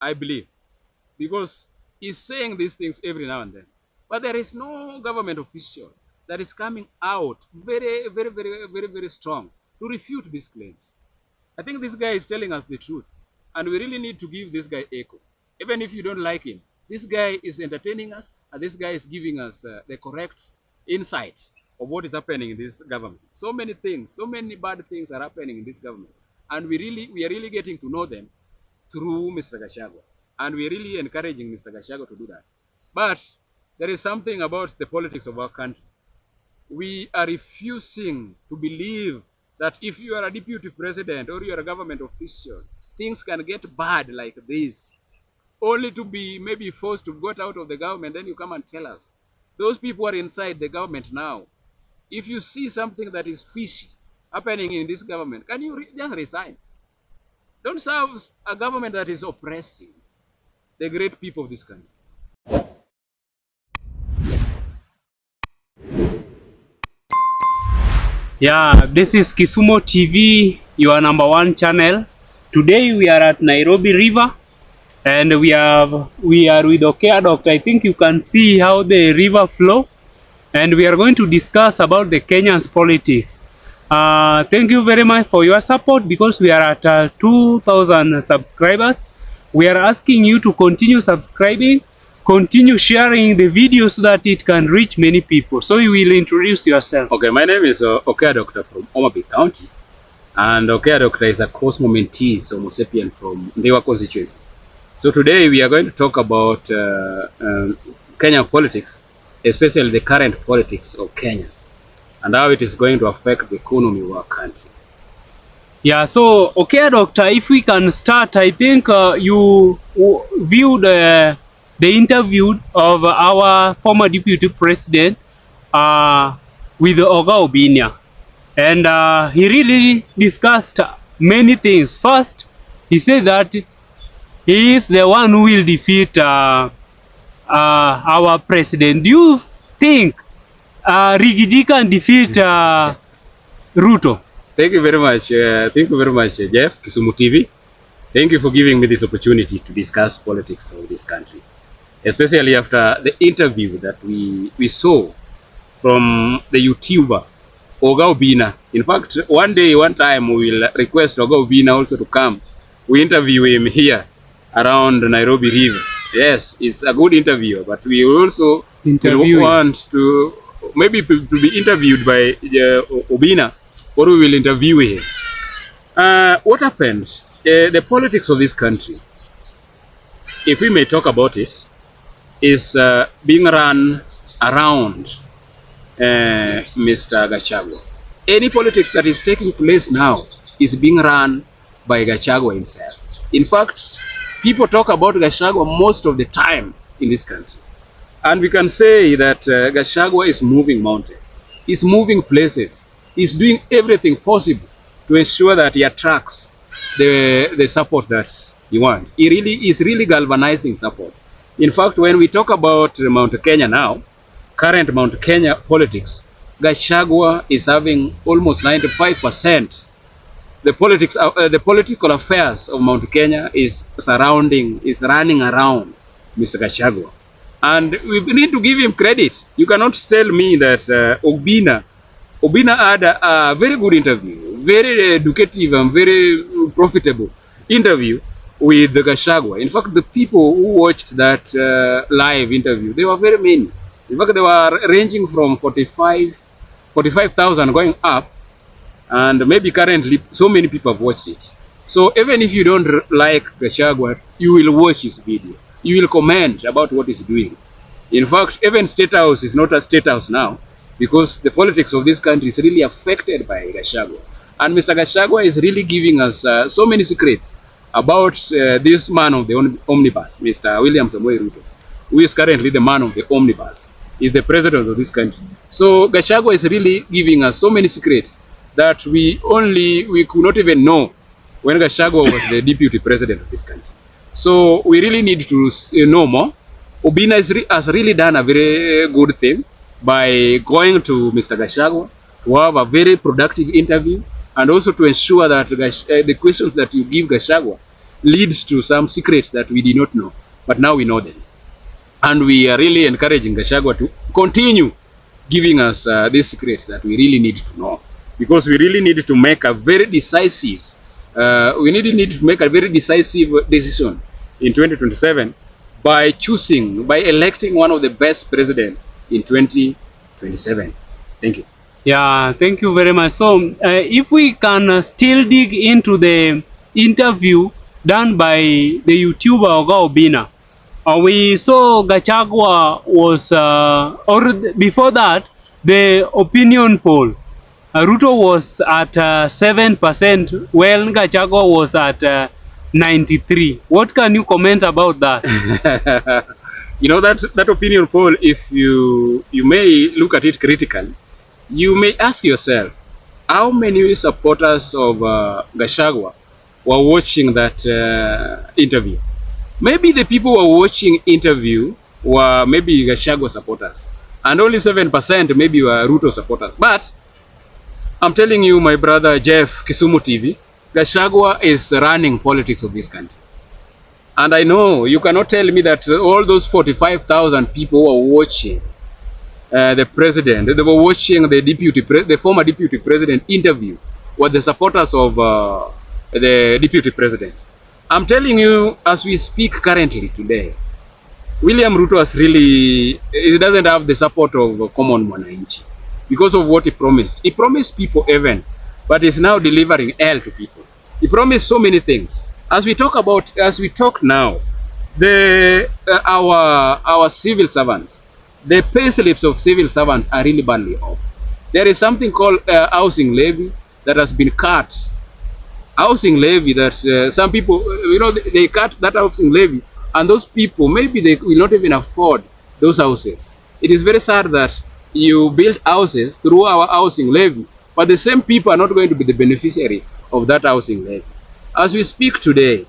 I believe, because he's saying these things every now and then. But there is no government official that is coming out very strong to refute these claims. I think this guy is telling us the truth, and we really need to give this guy echo. Even if you don't like him, this guy is entertaining us, and this guy is giving us the correct insight of what is happening in this government. So many things, so many bad things are happening in this government, and we are really getting to know them through Mr. Gachagua, and we're really encouraging Mr. Gachagua to do that. But there is something about the politics of our country. We are refusing to believe that if you are a deputy president or you are a government official, things can get bad like this, only to be maybe forced to get out of the government. Then you come and tell us. Those people are inside the government now. If you see something that is fishy happening in this government, can you just resign? Don't serve a government that is oppressing the great people of this country. Yeah, this is Kisumo TV, your #1 channel. Today we are at Nairobi River, and we are with Okea Doctor. I think you can see how the river flow, and we are going to discuss about the Kenyans politics. Thank you very much for your support, because we are at 2,000 subscribers. We are asking you to continue subscribing, continue sharing the video so that it can reach many people. So you will introduce yourself. Okay, my name is Okea Doctor from Omabay County, and Okea Doctor is a Cosmo mentee, Homo sapien from Ndewa constituency. So today we are going to talk about Kenyan politics, especially the current politics of Kenya, and how it is going to affect the economy of our country. Yeah, so okay, Doctor, if we can start, I think you viewed the interview of our former deputy president with Oga Obinia, and he really discussed many things. First, he said that he is the one who will defeat our president. Do you think Rigiji can defeat Ruto? Thank you very much. Jeff, Kisumu TV. Thank you for giving me this opportunity to discuss politics of this country, especially after the interview that we saw from the YouTuber Oga Obina. In fact, one time we will request Oga Obina also to come. We interview him here around Nairobi River. Yes, it's a good interview, but we also want to maybe to be interviewed by Obina, or we will interview him. What happens? The politics of this country, if we may talk about it, is being run around Mr. Gachagua. Any politics that is taking place now is being run by Gachagua himself. In fact, people talk about Gachagua most of the time in this country. And we can say that Gachagua is moving mountains. He's moving places. He's doing everything possible to ensure that he attracts the support that he wants. He is really galvanizing support. In fact, when we talk about Mount Kenya now, current Mount Kenya politics, Gachagua is having almost 95%. The political affairs of Mount Kenya is running around Mr. Gachagua. And we need to give him credit. You cannot tell me that Obina had a very good interview, very educative and very profitable interview with Gachagua. In fact, the people who watched that live interview, they were very many. In fact, they were ranging from 45,000 going up, and maybe currently so many people have watched it. So even if you don't like Gachagua, you will watch his video. You will comment about what he's doing. In fact, even State House is not a State House now, because the politics of this country is really affected by Gachagua. And Mr. Gachagua is really giving us so many secrets about this man of the omnibus, Mr. William Samoei Ruto, who is currently the man of the omnibus. He's the president of this country. So Gachagua is really giving us so many secrets that we could not even know when Gachagua was the deputy president of this country. So we really need to know more. Obina has really done a very good thing by going to Mr. Gachagua to have a very productive interview, and also to ensure that the questions that you give Gachagua leads to some secrets that we did not know, but now we know them. And we are really encouraging Gachagua to continue giving us these secrets that we really need to know, because we really need to make a very decisive decision in 2027 by electing one of the best president in 2027. Thank you. Yeah, thank you very much. So, if we can still dig into the interview done by the YouTuber Oga Obina, we saw Gachagua was, or before that, the opinion poll, Ruto was at 7%, while Gachagua was at 93%. What can you comment about that? You know, that opinion poll, if you may look at it critically, you may ask yourself, how many supporters of Gachagua were watching that interview? Maybe the people who were watching interview were maybe Gachagua supporters, and only 7% maybe were Ruto supporters. But I'm telling you, my brother Jeff, Kisumu TV, Gachagua is running politics of this country. And I know you cannot tell me that all those 45,000 people who are watching the president, they were watching the former deputy president interview, were the supporters of the deputy president. I'm telling you, as we speak currently today, William Ruto he doesn't have the support of common mwananchi because of what he promised. He promised people heaven, but he's now delivering hell to people. He promised so many things. As we talk now, our civil servants, the pay slips of civil servants are really badly off. There is something called housing levy that has been cut. Housing levy that some people, they cut that housing levy, and those people, maybe they will not even afford those houses. It is very sad that you build houses through our housing levy, but the same people are not going to be the beneficiary of that housing levy. As we speak today,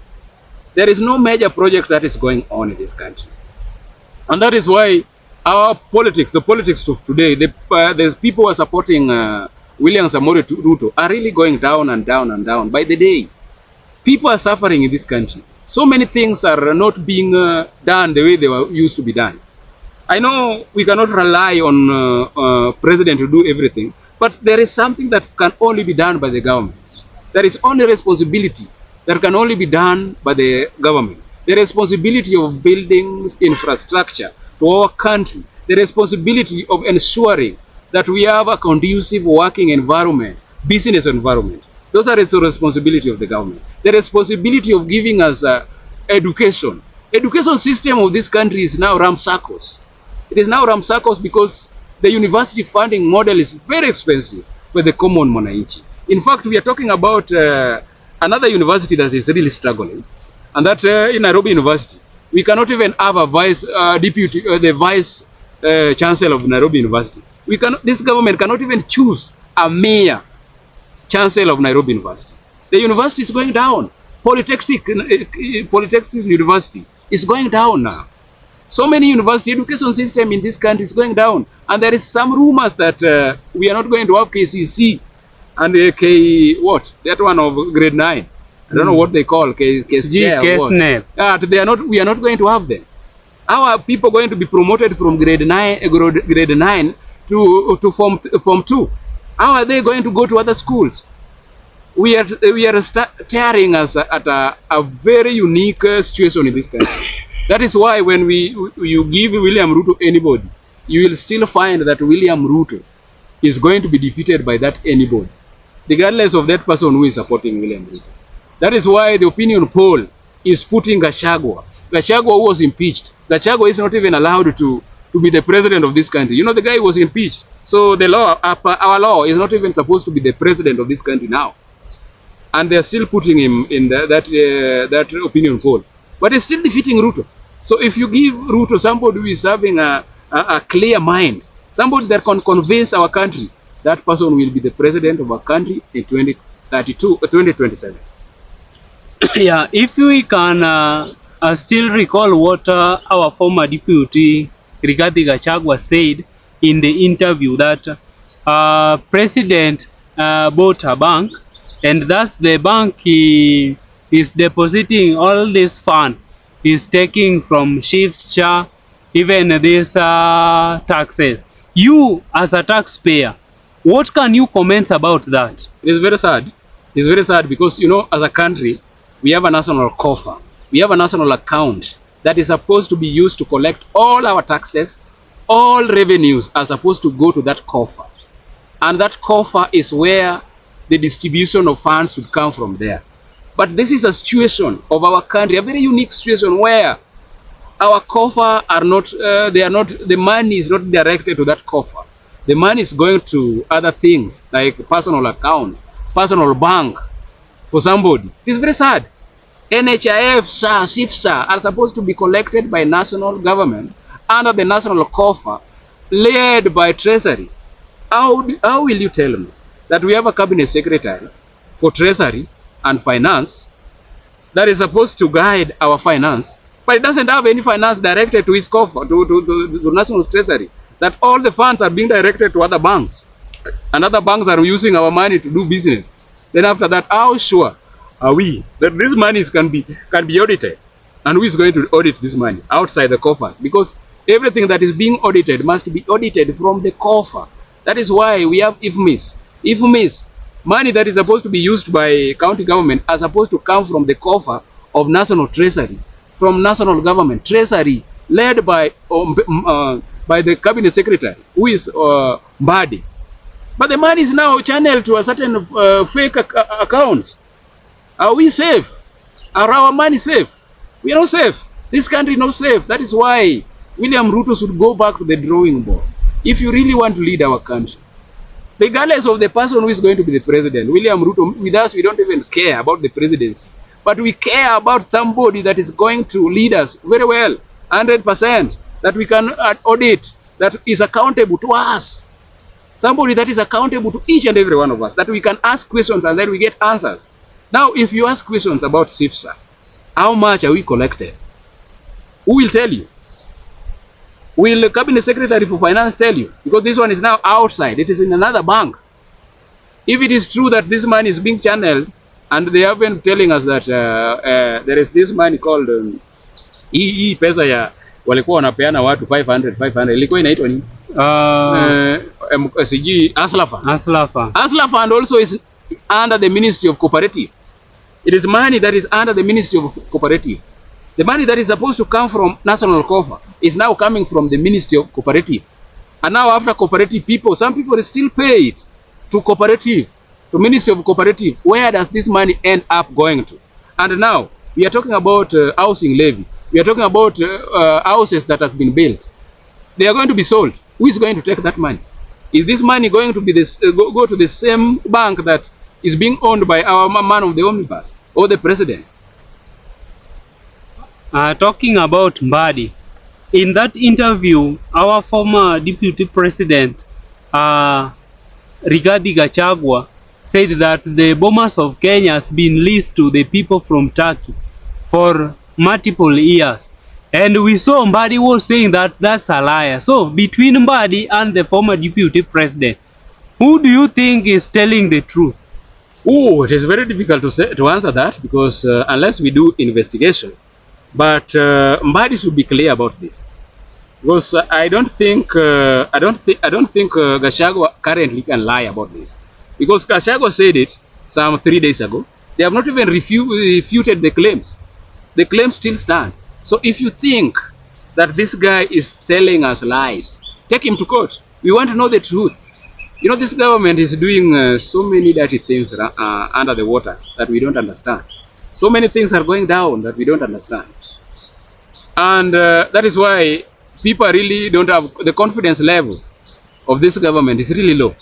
there is no major project that is going on in this country. And that is why our politics, the politics of today, there's people who are supporting William Samoei Ruto are really going down and down and down by the day. People are suffering in this country. So many things are not being done the way they were used to be done. I know we cannot rely on president to do everything, but there is something that can only be done by the government. There is only responsibility that can only be done by the government. The responsibility of building infrastructure to our country. The responsibility of ensuring that we have a conducive working environment, business environment. Those are the responsibility of the government. The responsibility of giving us education. Education system of this country is now ramshackles. It is now ramshackles because the university funding model is very expensive for the common mwananchi. In fact, we are talking about another university that is really struggling, and that in Nairobi University, we cannot even have a the vice chancellor of Nairobi University. This government cannot even choose a mayor chancellor of Nairobi University. The university is going down. Polytechnic University is going down now. So many university education system in this country is going down, and there is some rumors that we are not going to have KCC and that one of grade 9. I don't know what they call KSNEP. We are not going to have them. How are people going to be promoted from grade 9 to form 2? How are they going to go to other schools? We are staring us at a very unique situation in this country. That is why when you give William Ruto anybody, you will still find that William Ruto is going to be defeated by that anybody, regardless of that person who is supporting William Ruto. That is why the opinion poll is putting Gachagua. Gachagua was impeached. Gachagua is not even allowed to be the president of this country. You know, the guy was impeached. So the law, our law, is not even supposed to be the president of this country now. And they're still putting him in that opinion poll. But he's still defeating Ruto. So if you give Ruto somebody who is having a clear mind, somebody that can convince our country, that person will be the president of our country in 2027. Yeah, if we can still recall what our former deputy Rigathi Gachagua said in the interview, that president bought a bank, and thus the bank is depositing all this fund, is taking from shifts, even these taxes. You as a taxpayer, what can you comment about that? It is very sad. It is very sad because, you know, as a country, we have a national coffer. We have a national account that is supposed to be used to collect all our taxes. All revenues are supposed to go to that coffer. And that coffer is where the distribution of funds should come from there. But this is a situation of our country, a very unique situation where our coffer are not, the money is not directed to that coffer. The money is going to other things like personal account, personal bank for somebody. It's very sad. NHIF, SHA, SIFSA are supposed to be collected by national government under the national coffer led by Treasury. How will you tell me that we have a cabinet secretary for Treasury and Finance that is supposed to guide our finance, but it doesn't have any finance directed to his coffer, to national treasury, that all the funds are being directed to other banks, and other banks are using our money to do business? Then after that, how sure are we that this money can be audited? And who is going to audit this money outside the coffers? Because everything that is being audited must be audited from the coffer. That is why we have IFMIS. IFMIS, money that is supposed to be used by county government are supposed to come from the coffer of national treasury, from national government treasury, led by the cabinet secretary, who is Mbadi. But the money is now channeled to a certain fake accounts. Are we safe? Are our money safe? We are not safe. This country is not safe. That is why William Ruto should go back to the drawing board. If you really want to lead our country, regardless of the person who is going to be the president, William Ruto, with us, we don't even care about the presidency. But we care about somebody that is going to lead us very well, 100%, that we can audit, that is accountable to us. Somebody that is accountable to each and every one of us, that we can ask questions and then we get answers. Now, if you ask questions about SIFSA, how much are we collected? Who will tell you? Will the cabinet secretary for finance tell you? Because this one is now outside. It is in another bank. If it is true that this money is being channeled, and they have been telling us that there is this money called hii pesa ya walikuwa wanapeana watu 500 ilikuwa inaitwa nini? Sijui Aslafa and also is under the Ministry of Cooperative. It is money that is under the Ministry of Cooperative. The money that is supposed to come from national coffer is now coming from the Ministry of Cooperative. And now after cooperative people, some people are still paid to cooperative, to Ministry of Cooperative. Where does this money end up going to? And now we are talking about housing levy. We are talking about houses that have been built. They are going to be sold. Who is going to take that money? Is this money going to be go to the same bank that is being owned by our man of the omnibus or the president? Talking about Mbadi, in that interview, our former deputy president, Rigathi Gachagua, said that the bombers of Kenya has been leased to the people from Turkey for multiple years. And we saw Mbadi was saying that that's a liar. So between Mbadi and the former deputy president, who do you think is telling the truth? Oh, it is very difficult to answer that because unless we do investigation. But Mbadi should be clear about this, because I don't think Gachagua currently can lie about this, because Gachagua said it some 3 days ago. They have not even refuted the claims. The claims still stand. So if you think that this guy is telling us lies, take him to court. We want to know the truth. You know, this government is doing so many dirty things under the waters that we don't understand. So many things are going down that we don't understand. And that is why people really don't have the confidence level of this government is really low.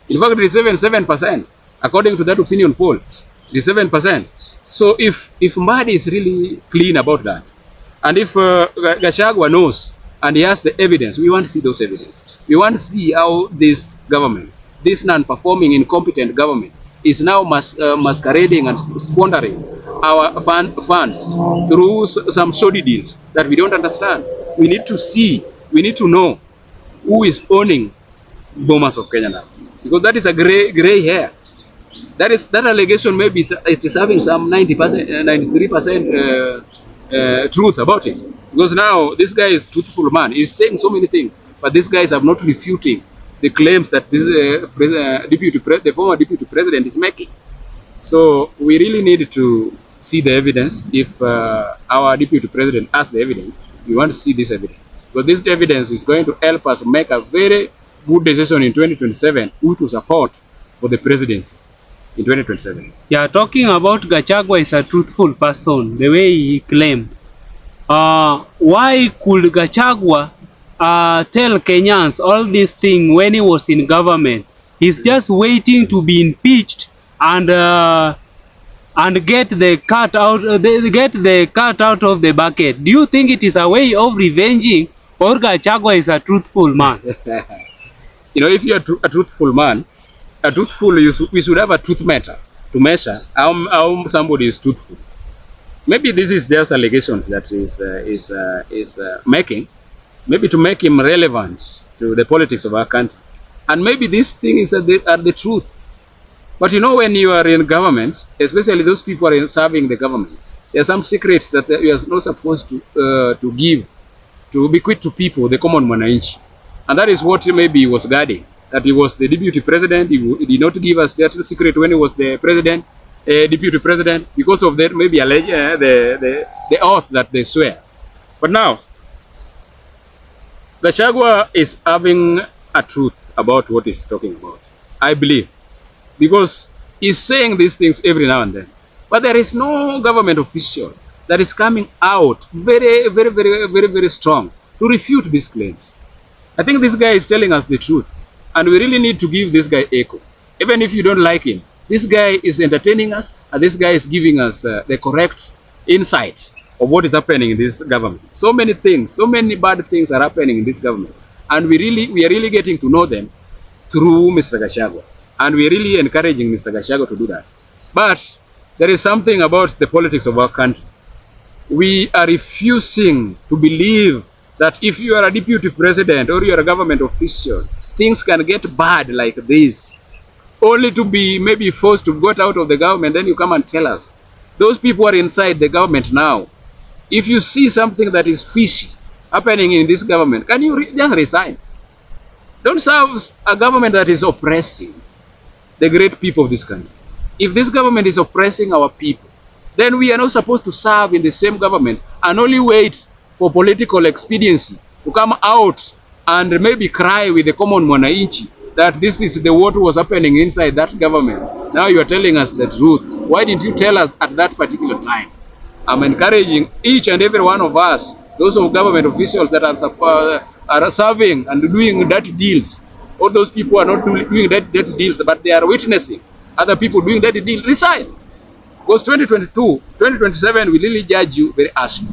In fact, it is 7%, according to that opinion poll. It is 7%. So if Mbadi is really clean about that, and if Gachagua knows and he has the evidence, we want to see those evidence. We want to see how this government, this non-performing, incompetent government, is now masquerading and squandering our funds through some shoddy deals that we don't understand. We need to see, we need to know who is owning bombers of Kenya now, because that is a gray hair. That allegation maybe it is having some 90%, 93% truth about it. Because now this guy is truthful man. He's saying so many things, but these guys are not refuting the claims that this the former deputy president is making. So we really need to see the evidence. If our deputy president has the evidence, we want to see this evidence. Because this evidence is going to help us make a very good decision in 2027 who to support for the presidency in 2027. Yeah, talking about Gachagua is a truthful person, the way he claimed. Why could Gachagua tell Kenyans all these things when he was in government? He's just waiting to be impeached and get the cat out of the bucket. Do you think it is a way of revenging, or Gachagua is a truthful man? You know, if you're a truthful man, we should have a truth meter to measure how somebody is truthful. Maybe this is just allegations that is making, maybe to make him relevant to the politics of our country, and maybe these things are the truth. But you know, when you are in government, especially those people are serving the government, there are some secrets that you are not supposed to give, to bequeath to people, the common mwananchi, and that is what maybe he was guarding. That he was the deputy president, he did not give us that secret when he was the president, deputy president, because of that maybe the oath that they swear. But now, Gachagua is having a truth about what he's talking about, I believe, because he's saying these things every now and then. But there is no government official that is coming out very strong to refute these claims. I think this guy is telling us the truth, and we really need to give this guy echo. Even if you don't like him, this guy is entertaining us, and this guy is giving us the correct insight of what is happening in this government. So many things, so many bad things are happening in this government, and we are really getting to know them through Mr. Gachagua, and we are really encouraging Mr. Gachagua to do that. But there is something about the politics of our country. We are refusing to believe that if you are a deputy president or you are a government official, things can get bad like this, only to be maybe forced to get out of the government. Then you come and tell us. Those people are inside the government now. If you see something that is fishy happening in this government, can you just resign? Don't serve a government that is oppressing the great people of this country. If this government is oppressing our people, then we are not supposed to serve in the same government and only wait for political expediency to come out and maybe cry with the common mwananchi that this is what was happening inside that government. Now you are telling us the truth. Why didn't you tell us at that particular time? I'm encouraging each and every one of us, those of government officials that are serving and doing dirty deals. All those people are not doing dirty deals, but they are witnessing other people doing dirty deals. Resign. Because 2027 will really judge you very harshly.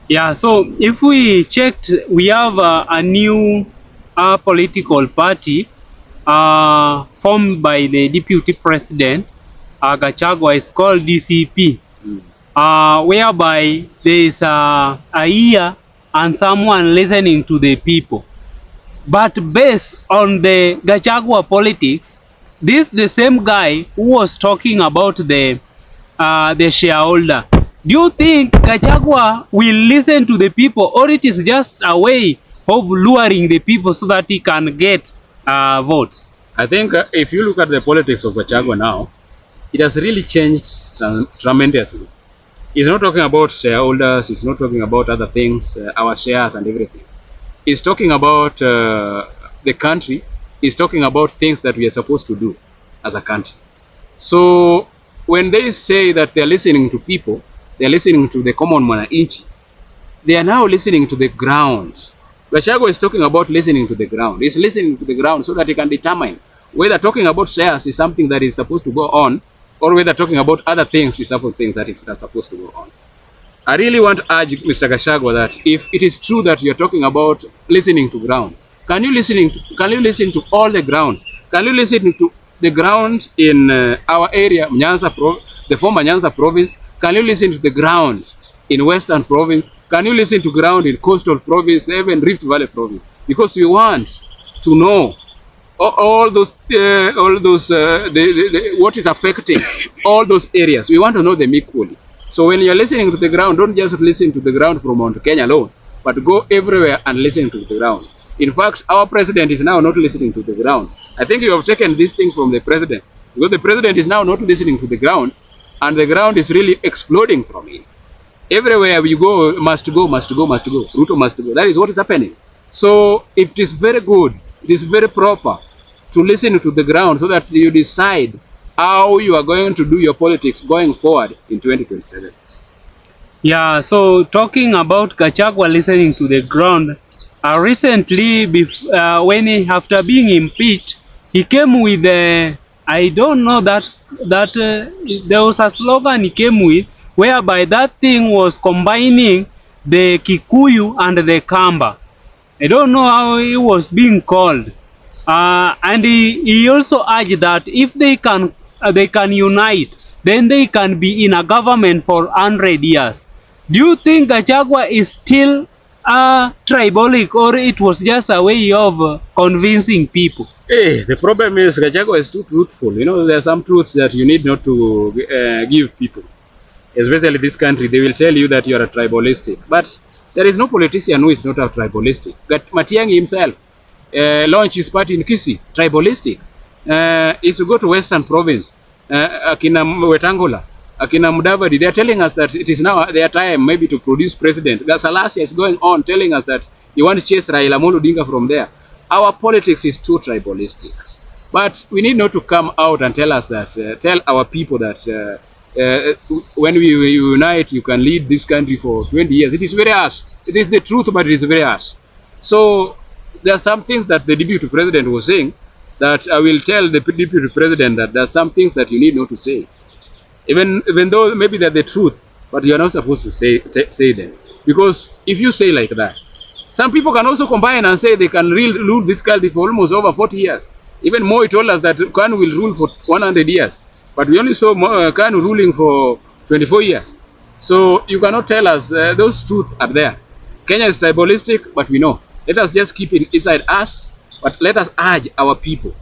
Yeah, so if we checked, we have a new political party formed by the deputy president, Gachagua. Is called DCP, whereby there is a ear and someone listening to the people. But based on the Gachagua politics, this the same guy who was talking about the shareholder. Do you think Gachagua will listen to the people, or it is just a way of luring the people so that he can get votes? I think if you look at the politics of Gachagua now, it has really changed tremendously. He's not talking about shareholders, he's not talking about other things, our shares and everything. He's talking about the country, he's talking about things that we are supposed to do as a country. So when they say that they're listening to people, they're listening to the common mwananchi, they are now listening to the ground. Gachagua is talking about listening to the ground. He's listening to the ground so that he can determine whether talking about shares is something that is supposed to go on, or whether talking about other things is something that is not supposed to go on. I really want to urge Mr. Gachagua that if it is true that you're talking about listening to ground, can you listen to all the grounds? Can you listen to the ground in our area, the former Nyanza province? Can you listen to the ground in Western province? Can you listen to ground in Coastal province, even Rift Valley province? Because we want to know what is affecting all those areas. We want to know them equally. So when you're listening to the ground, don't just listen to the ground from Mount Kenya alone, but go everywhere and listen to the ground. In fact, our president is now not listening to the ground. I think you have taken this thing from the president, because the president is now not listening to the ground, and the ground is really exploding from him. Everywhere we go, must go, must go, must go. Ruto must go. That is what is happening. So it is very good, it is very proper to listen to the ground so that you decide how you are going to do your politics going forward in 2027. Yeah, so talking about Gachagua listening to the ground, recently, when he, after being impeached, he came with I don't know that there was a slogan he came with, whereby that thing was combining the Kikuyu and the Kamba. I don't know how it was being called. And he also urged that if they can unite, then they can be in a government for 100 years. Do you think Gachagua is still tribalic, or it was just a way of convincing people? Hey, the problem is Gachagua is too truthful. You know, there are some truths that you need not to give people. Especially this country, they will tell you that you are a tribalistic. But there is no politician who is not a tribalistic. But Matiang'i himself launched his party in Kisii, tribalistic. If you go to Western Province, Akina Wetangula, Akina Mudavadi, they are telling us that it is now their time maybe to produce president. Salasia is going on telling us that he wants to chase Raila Amolo Odinga from there. Our politics is too tribalistic. But we need not to come out and tell us that, tell our people that when we unite, you can lead this country for 20 years. It is very harsh. It is the truth, but it is very harsh. So there are some things that the deputy president was saying that I will tell the deputy president that there are some things that you need not to say. Even though maybe they're the truth, but you're not supposed to say them. Because if you say like that, some people can also combine and say they can rule this country for almost over 40 years. Even Moi told us that Kanu will rule for 100 years. But we only saw Kanu ruling for 24 years. So you cannot tell us those truths are there. Kenya is tribalistic, but we know. Let us just keep it inside us, but let us urge our people,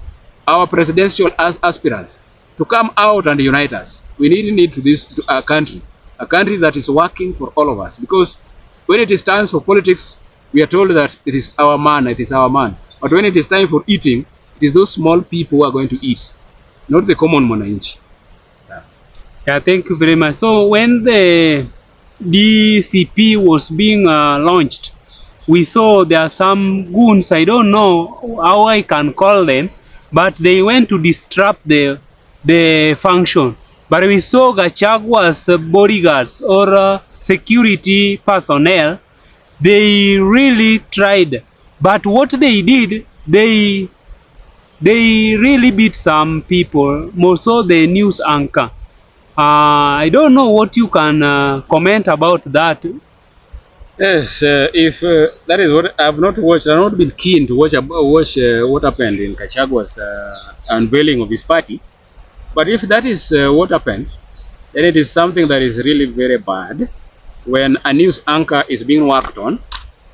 our presidential aspirants, to come out and unite us. We need to a country that is working for all of us. Because when it is time for politics, we are told that it is our man, it is our man. But when it is time for eating, it is those small people who are going to eat, not the common mwananchi. Yeah, thank you very much. So when the DCP was being launched, we saw there are some goons, I don't know how I can call them, but they went to disrupt the function. But we saw Gachagua's bodyguards or security personnel, they really tried. But what they did, they really beat some people, more so the news anchor. I don't know what you can comment about that. Yes, if that is what I've not watched, I've not been keen to watch what happened in Gachagua's unveiling of his party. But if that is what happened, then it is something that is really very bad. When a news anchor is being worked on,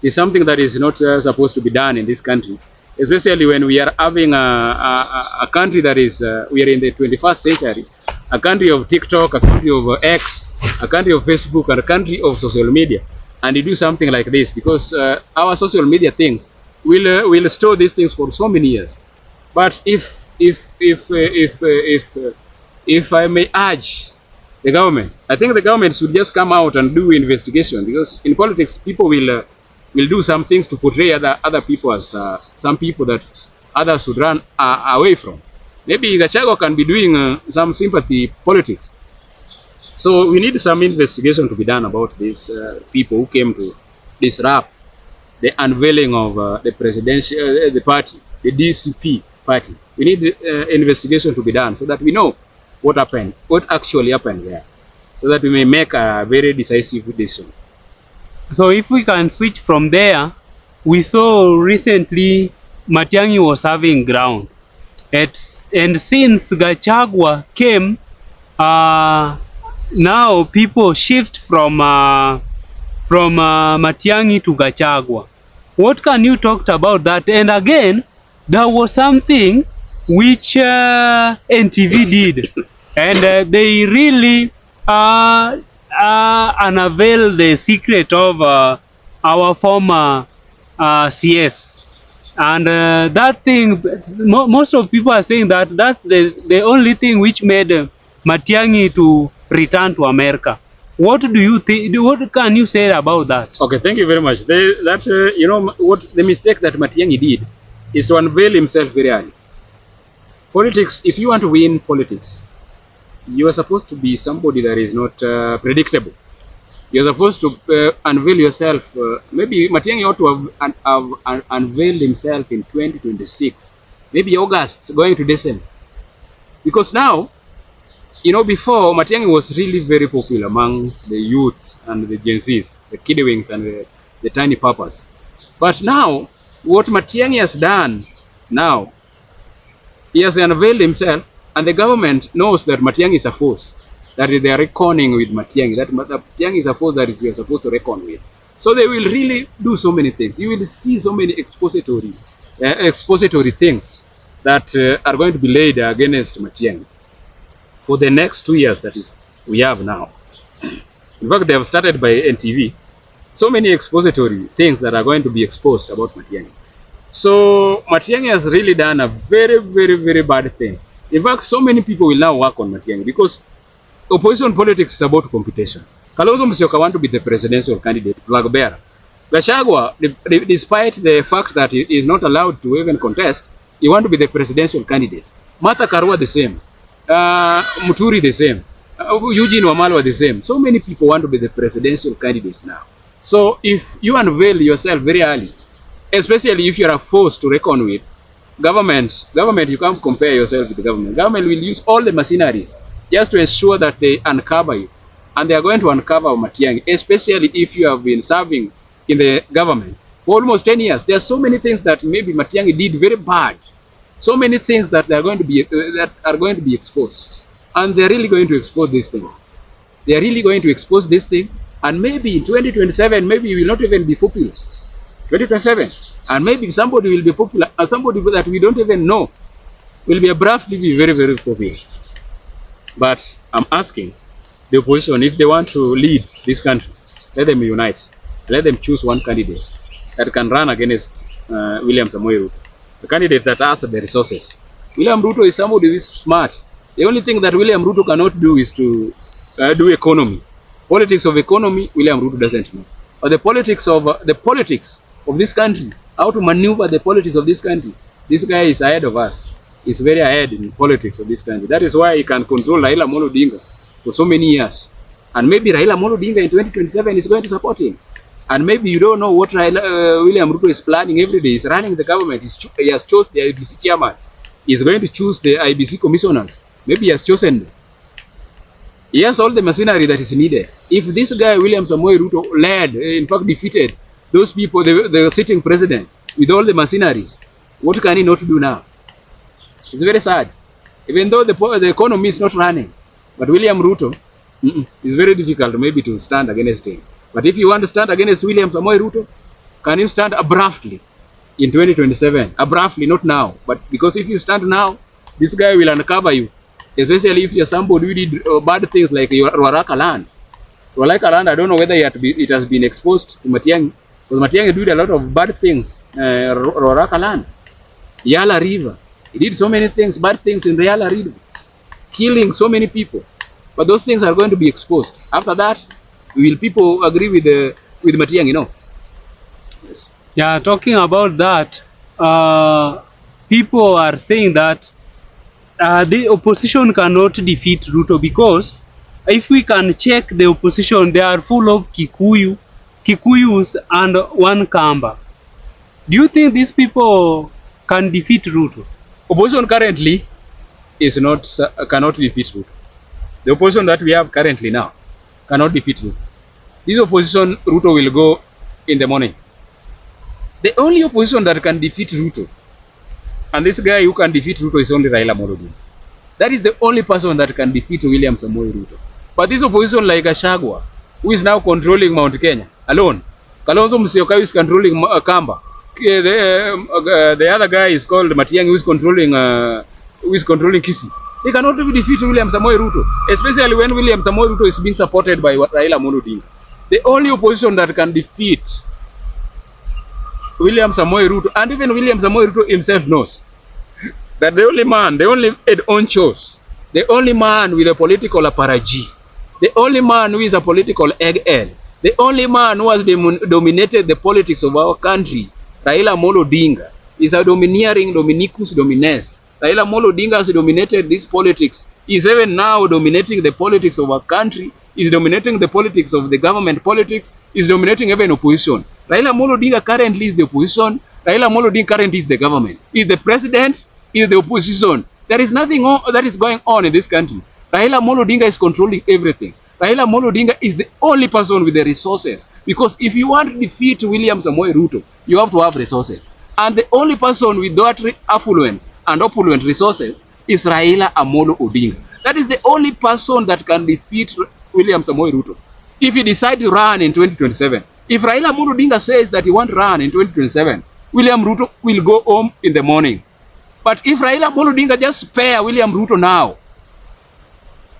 it's something that is not supposed to be done in this country, especially when we are having a country that is, we are in the 21st century, a country of TikTok, a country of X, a country of Facebook, and a country of social media. And you do something like this because our social media things will store these things for so many years. But if I may urge the government, I think the government should just come out and do investigation, because in politics people will do some things to portray other people as some people that others should run away from. Maybe Gachagua can be doing some sympathy politics. So we need some investigation to be done about these people who came to disrupt the unveiling of the presidential, the party, the DCP party. We need investigation to be done so that we know what happened, what actually happened there, so that we may make a very decisive decision. So if we can switch from there, we saw recently Matiang'i was having ground. And since Gachagua came, now people shift from Matiang'i to Gachagua. What can you talk about that? And again, there was something which NTV did, and they really unveiled the secret of our former CS. And that thing, most of people are saying that that's the only thing which made Matiang'i to return to America. What do you think? What can you say about that? Okay, thank you very much. You know, what the mistake that Matiang'i did is to unveil himself very early. Politics, if you want to win politics, you are supposed to be somebody that is not predictable. You're supposed to unveil yourself. Maybe Matiang'i ought to have unveiled himself in 2026, maybe August, going to December. Because now, you know, before Matiang'i was really very popular amongst the youths and the Gen Zs, the kidwings and the tiny papas. But now, what Matiang'i has done now, he has unveiled himself, and the government knows that Matiang'i is a force, that they are reckoning with Matiang'i, that Matiang'i is a force that we are supposed to reckon with. So they will really do so many things. You will see so many expository things that are going to be laid against Matiang'i for the next 2 years that is we have now. In fact, they have started by NTV. So many expository things that are going to be exposed about Matiang'i. So Matiang'i has really done a very, very, very bad thing. In fact, so many people will now work on Matiang'i because opposition politics is about competition. Kalonzo Musyoka want to be the presidential candidate, flag bearer. Gachagua, despite the fact that he is not allowed to even contest, he want to be the presidential candidate. Martha Karua the same. Muturi the same. Eugene Wamalwa the same. So many people want to be the presidential candidates now. So if you unveil yourself very early, especially if you are a force to reckon with, government, you can't compare yourself with the government. Government will use all the machineries just to ensure that they uncover you. And they are going to uncover Matiang'i, especially if you have been serving in the government for almost 10 years. There are so many things that maybe Matiang'i did very bad. So many things that they are going to be exposed. And they are really going to expose these things. They are really going to expose this thing. And maybe in 2027, maybe you will not even be popular. 2027. And maybe somebody will be popular, and somebody that we don't even know will be abruptly be very, very popular. But I'm asking the opposition, if they want to lead this country, let them unite. Let them choose one candidate that can run against William Samoei Ruto. The candidate that has the resources. William Ruto is somebody who is smart. The only thing that William Ruto cannot do is to do economy. Politics of economy, William Ruto doesn't know. But the politics of this country, how to maneuver the politics of this country, this guy is ahead of us. He's very ahead in politics of this country. That is why he can control Raila Amolo Odinga for so many years. And maybe Raila Amolo Odinga in 2027 is going to support him. And maybe you don't know what William Ruto is planning every day. He's running the government. He has chosen the IBC chairman. He's going to choose the IBC commissioners. Maybe he has chosen them. He has all the machinery that is needed. If this guy, William Samoei Ruto, led, in fact defeated those people, the sitting president, with all the machineries, what can he not do now? It's very sad. Even though the economy is not running, but William Ruto, it's very difficult maybe to stand against him. But if you want to stand against William Samoei Ruto, can you stand abruptly in 2027? Abruptly, not now. But because if you stand now, this guy will uncover you. Especially if you're somebody who did bad things like your Ruaraka land. Ruaraka land, I don't know whether it has been exposed to Matiang'i. Because Matiang'i did a lot of bad things. Ruaraka land. Yala River. He did so many things, bad things in the Yala River. Killing so many people. But those things are going to be exposed. After that, will people agree with Matiang'i? No. Yes. Yeah, talking about that, people are saying that the opposition cannot defeat Ruto because if we can check the opposition, they are full of Kikuyus and one Kamba. Do you think these people can defeat Ruto? Opposition currently cannot defeat Ruto. The opposition that we have currently now cannot defeat Ruto. This opposition, Ruto will go in the morning. The only opposition that can defeat Ruto, and this guy who can defeat Ruto, is only Raila Amolo Odinga. That is the only person that can defeat William Samoei Ruto. But this opposition like Gachagua, who is now controlling Mount Kenya alone, Kalonzo Musyoka is controlling Kamba, the other guy is called Matiang'i, who is controlling Kisii. They cannot even defeat William Samoei Ruto, especially when William Samoei Ruto is being supported by Raila Amolo Odinga. The only opposition that can defeat William Samoei Ruto, and even William Samoei Ruto himself knows that the only head on chose, the only man with a political apparatchik, the only man who is a political egghead, the only man who has dominated the politics of our country, Raila Amolo Odinga, is a domineering Dominicus Domines. Raila Amolo Odinga has dominated this politics. He is even now dominating the politics of our country. He is dominating the politics of the government politics. He is dominating even opposition. Raila Amolo Odinga currently is the opposition. Raila Amolo Odinga currently is the government. He is the president. He is the opposition. There is nothing that is going on in this country. Raila Amolo Odinga is controlling everything. Raila Amolo Odinga is the only person with the resources. Because if you want to defeat William Samoei Ruto, you have to have resources. And the only person with that affluent and opulent resources is Raila Amolo Odinga. That is the only person that can defeat William Samoei Ruto. If he decides to run in 2027, if Raila Amolo Odinga says that he won't run in 2027, William Ruto will go home in the morning. But if Raila Amolo Odinga just spare William Ruto now,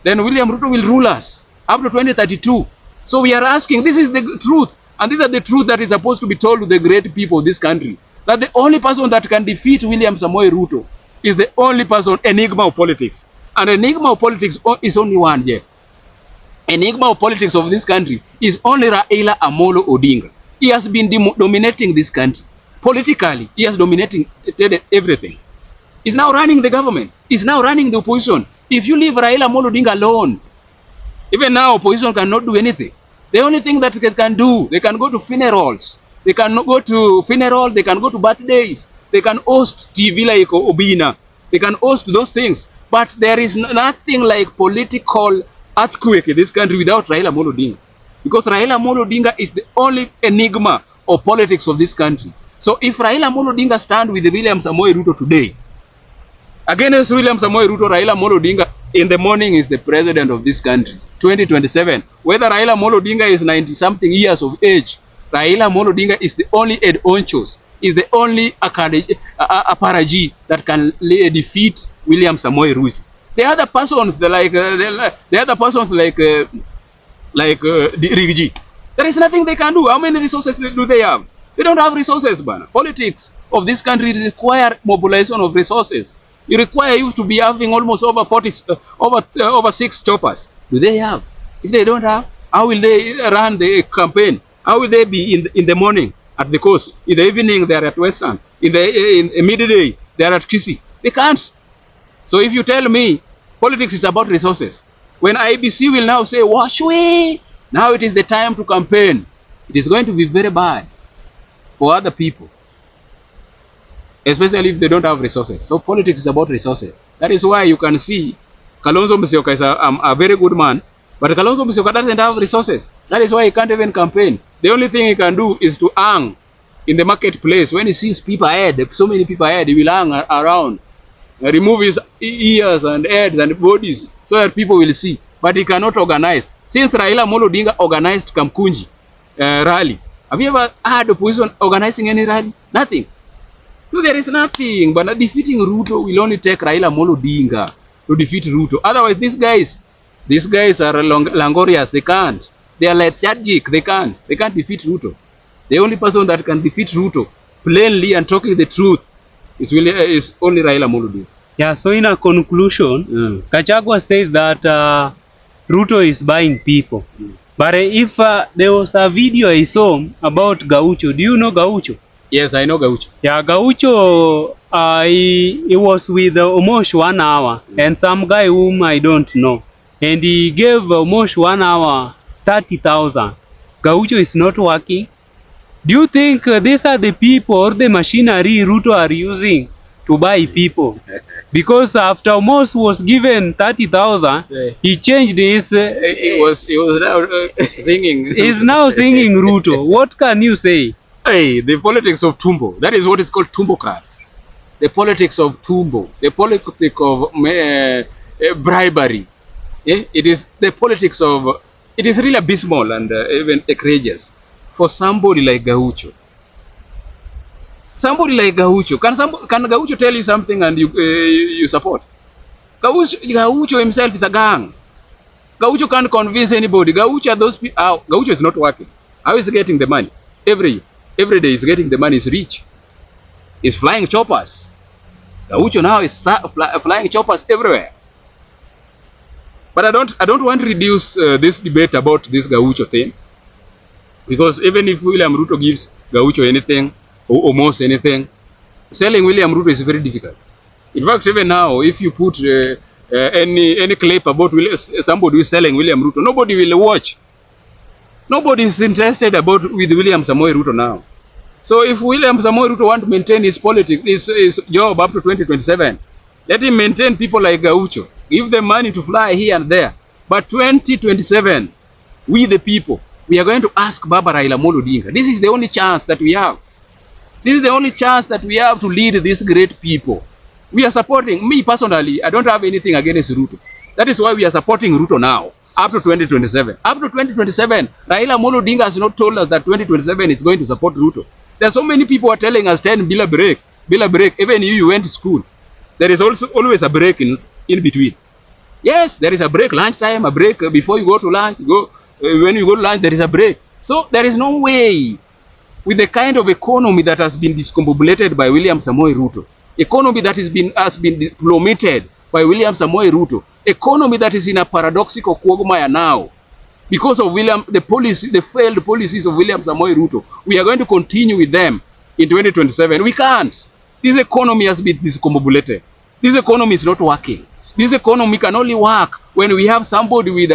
then William Ruto will rule us up to 2032. So we are asking, this is the truth, and these are the truth that is supposed to be told to the great people of this country, that the only person that can defeat William Samoei Ruto is the only person, enigma of politics. And enigma of politics is only one, Jeff. Enigma of politics of this country is only Raila Amolo Odinga. He has been dominating this country. Politically, he has dominated everything. He's now running the government. He's now running the opposition. If you leave Raila Amolo Odinga alone, even now opposition cannot do anything. The only thing that they can do, they can go to funerals. They can go to funerals, they can go to birthdays. They can host TV like Obina. They can host those things. But there is nothing like political earthquake in this country without Raila Amolo Odinga. Because Raila Amolo Odinga is the only enigma of politics of this country. So if Raila Amolo Odinga stand with William Samoei Ruto today, against William Samoei Ruto, Raila Amolo Odinga in the morning is the president of this country, 2027. Whether Raila Amolo Odinga is 90-something years of age, Raila Amolo Odinga is the only head honchos, is the only apparatchik that can defeat William Samoei Ruto. The other persons, Rigiji, there is nothing they can do. How many resources do they have? They don't have resources, man. Politics of this country require mobilization of resources. It requires you to be having almost over 6 choppers. Do they have? If they don't have, how will they run the campaign? How will they be in the morning at the coast? In the evening, they are at Western. In midday, they are at Kisii. They can't. So if you tell me politics is about resources, when IBC will now say, wash away, now it is the time to campaign, it is going to be very bad for other people, especially if they don't have resources. So politics is about resources. That is why you can see Kalonzo Musyoka is a very good man, but Kalonzo Musyoka doesn't have resources. That is why he can't even campaign. The only thing he can do is to hang in the marketplace. When he sees people ahead, so many people ahead, he will hang around, remove his ears and heads and bodies so that people will see. But he cannot organize. Since Raila Amolo Odinga organized Kamkunji rally, have you ever had opposition organizing any rally? Nothing. So there is nothing. But defeating Ruto will only take Raila Amolo Odinga to defeat Ruto. Otherwise, these guys are langorious. They can't. They are lethargic. They can't defeat Ruto. The only person that can defeat Ruto plainly and talking the truth is only Raila Amolo Odinga. Yeah, so in a conclusion, Gachagua said that Ruto is buying people. But if there was a video I saw about Gaucho, do you know Gaucho? Yes, I know Gaucho. Yeah, Gaucho, he was with Omosh 1 hour and some guy whom I don't know. And he gave Omosh 1 hour 30,000. Gaucho is not working. Do you think these are the people or the machinery Ruto are using to buy people? Because after Omos was given 30,000, he changed his. He was now singing. He's now singing Ruto. What can you say? Hey, the politics of Tumbo. That is what is called Tumbocrats. The politics of Tumbo. The politics of bribery. Yeah? It is the politics of. It is really abysmal and even egregious for somebody like Gaucho Somebody like Gaucho, can Gaucho tell you something and you support? Gaucho himself is a gang. Gaucho can't convince anybody. Gaucho, those people, Gaucho is not working. How is he getting the money? Every day he's getting the money. He's rich. He's flying choppers. Gaucho now is flying choppers everywhere. But I don't want to reduce this debate about this Gaucho thing, because even if William Ruto gives Gaucho anything or almost anything, selling William Ruto is very difficult. In fact, even now, if you put any clip about somebody who is selling William Ruto, nobody will watch. Nobody is interested with William Samoei Ruto now. So if William Samoei Ruto want to maintain his politics, his job up to 2027, let him maintain people like Gaucho. Give them money to fly here and there. But 2027, we the people, we are going to ask Baba Raila Amolo Odinga. This is the only chance that we have. This is the only chance that we have to lead these great people. We are supporting, me personally, I don't have anything against Ruto. That is why we are supporting Ruto now, up to 2027. Up to 2027, Raila Amolo Odinga has not told us that 2027 is going to support Ruto. There are so many people who are telling us 10 bila break, even you went to school. There is also always a break in between. Yes, there is a break, lunchtime, a break before you go to lunch. When you go to lunch, there is a break. So there is no way, with the kind of economy that has been discombobulated by William Samoei Ruto, economy that has been diplomated by William Samoei Ruto, economy that is in a paradoxical quagmire now, because of the failed policies of William Samoei Ruto. We are going to continue with them in 2027. We can't. This economy has been discombobulated. This economy is not working. This economy can only work when we have somebody with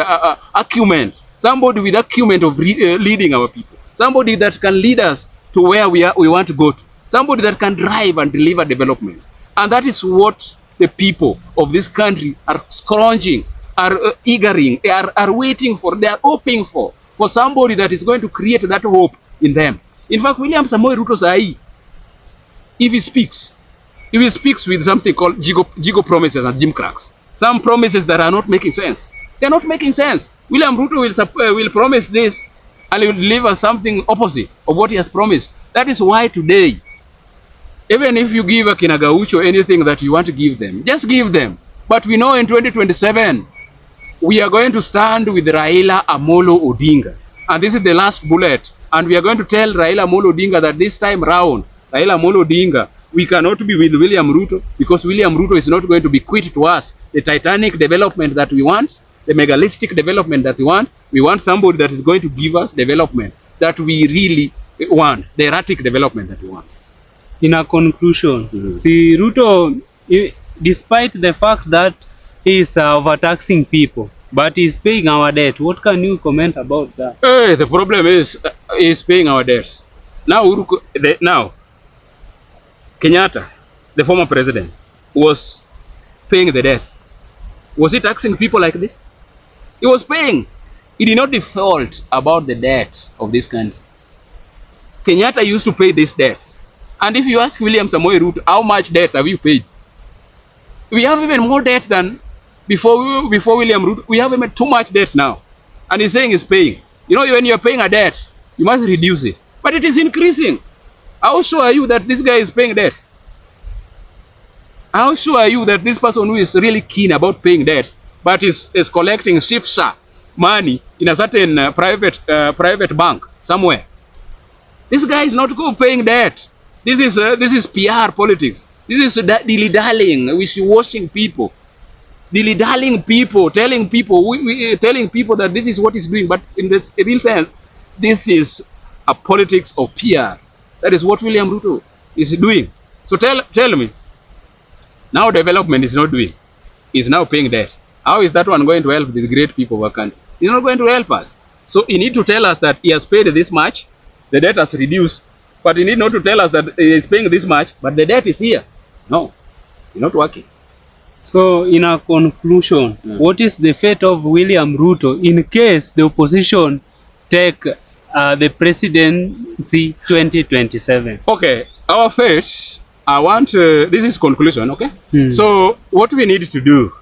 acumen, somebody with acumen of leading our people, somebody that can lead us to where we want to go to, somebody that can drive and deliver development. And that is what the people of this country are scrounging, are eagering, are waiting for, they are hoping for somebody that is going to create that hope in them. In fact, William Samoei Ruto Sai, if he speaks with something called jigo promises and Jim cracks. Some promises that are not making sense. They are not making sense. William Ruto will promise this and he will deliver something opposite of what he has promised. That is why today, even if you give Akina Gaucho anything that you want to give them, just give them. But we know in 2027, we are going to stand with Raila Amolo Odinga. And this is the last bullet. And we are going to tell Raila Amolo Odinga that this time round, Raila Amolo Odinga, we cannot be with William Ruto, because William Ruto is not going to bequeath to us the titanic development that we want, the megalithic development that we want. We want somebody that is going to give us development that we really want, the erratic development that we want. In a conclusion, see, Ruto, despite the fact that he is overtaxing people, but he's paying our debt. What can you comment about that? The problem is he's paying our debts. Now, Kenyatta, the former president, was paying the debts. Was he taxing people like this? He was paying. He did not default about the debt of this country. Kenyatta used to pay these debts. And if you ask William Samoei Ruto, how much debts have you paid? We have even more debt than before William Ruto. We have even too much debt now. And he's saying he's paying. You know, when you're paying a debt, you must reduce it. But it is increasing. How sure are you that this guy is paying debts? How sure are you that this person who is really keen about paying debts, but is collecting shifsha money in a certain private bank somewhere? This guy is not paying debt. This is PR politics. This is dilly-dallying, wishy-washing people. Dilly-dallying people, telling people that this is what he's doing. But in the real sense, this is a politics of PR. That is what William Ruto is doing. So tell me, now development is not doing. He's now paying debt. How is that one going to help the great people of our country? He's not going to help us. So he need to tell us that he has paid this much, the debt has reduced, but he need not to tell us that he is paying this much, but the debt is here. No, it's not working. So, in a conclusion, what is the fate of William Ruto in case the opposition take the presidency 2027? Okay, our fate, this is conclusion, okay? So, what we need to do,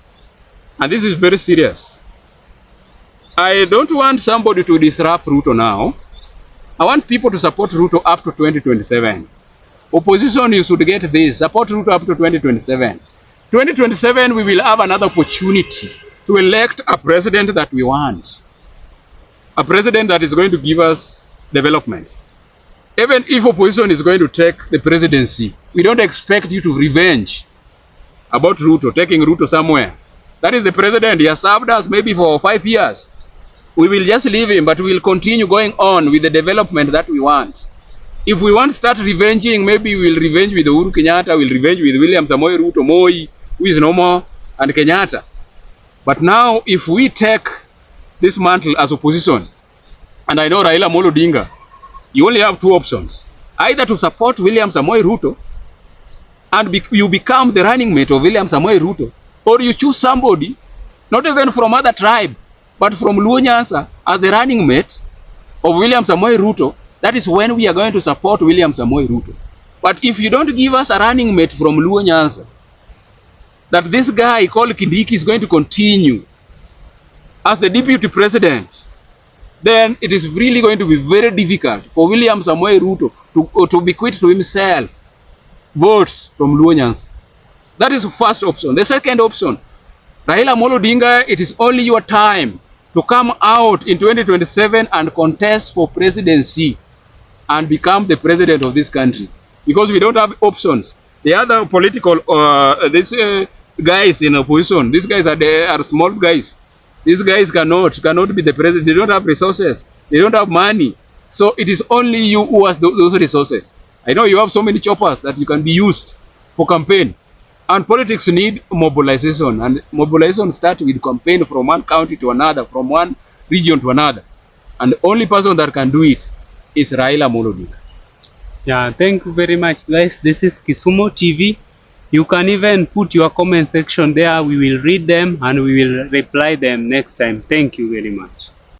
and this is very serious, I don't want somebody to disrupt Ruto now. I want people to support Ruto up to 2027. Opposition, you should get this. Support Ruto up to 2027. 2027, we will have another opportunity to elect a president that we want. A president that is going to give us development. Even if opposition is going to take the presidency, we don't expect you to revenge about Ruto, taking Ruto somewhere. That is the president. He has served us maybe for 5 years. We will just leave him, but we will continue going on with the development that we want. If we want to start revenging, maybe we will revenge with Uhuru Kenyatta, we will revenge with William Samoei Ruto, Moi, who is no more, and Kenyatta. But now, if we take this mantle as opposition, and I know Raila Amolo Odinga, you only have 2 options. Either to support William Samoei Ruto, and you become the running mate of William Samoei Ruto, or you choose somebody, not even from other tribe, but from Luo Nyanza as the running mate of William Samoei Ruto. That is when we are going to support William Samoei Ruto. But if you don't give us a running mate from Luo Nyanza, that this guy called Kindiki is going to continue as the deputy president, then it is really going to be very difficult for William Samoei Ruto to bequeath to himself votes from Luo Nyanza. That is the first option. The second option, Raila Amolo Odinga, it is only your time to come out in 2027 and contest for presidency and become the president of this country. Because we don't have options. The other political, guys in opposition, these guys are small guys. These guys cannot be the president. They don't have resources. They don't have money. So it is only you who has those resources. I know you have so many choppers that you can be used for campaign. And politics need mobilization. And mobilization starts with campaign from one county to another, from one region to another. And the only person that can do it is Raila Amolo Odinga. Yeah, thank you very much, guys. This is Kisumu TV. You can even put your comment section there. We will read them and we will reply them next time. Thank you very much.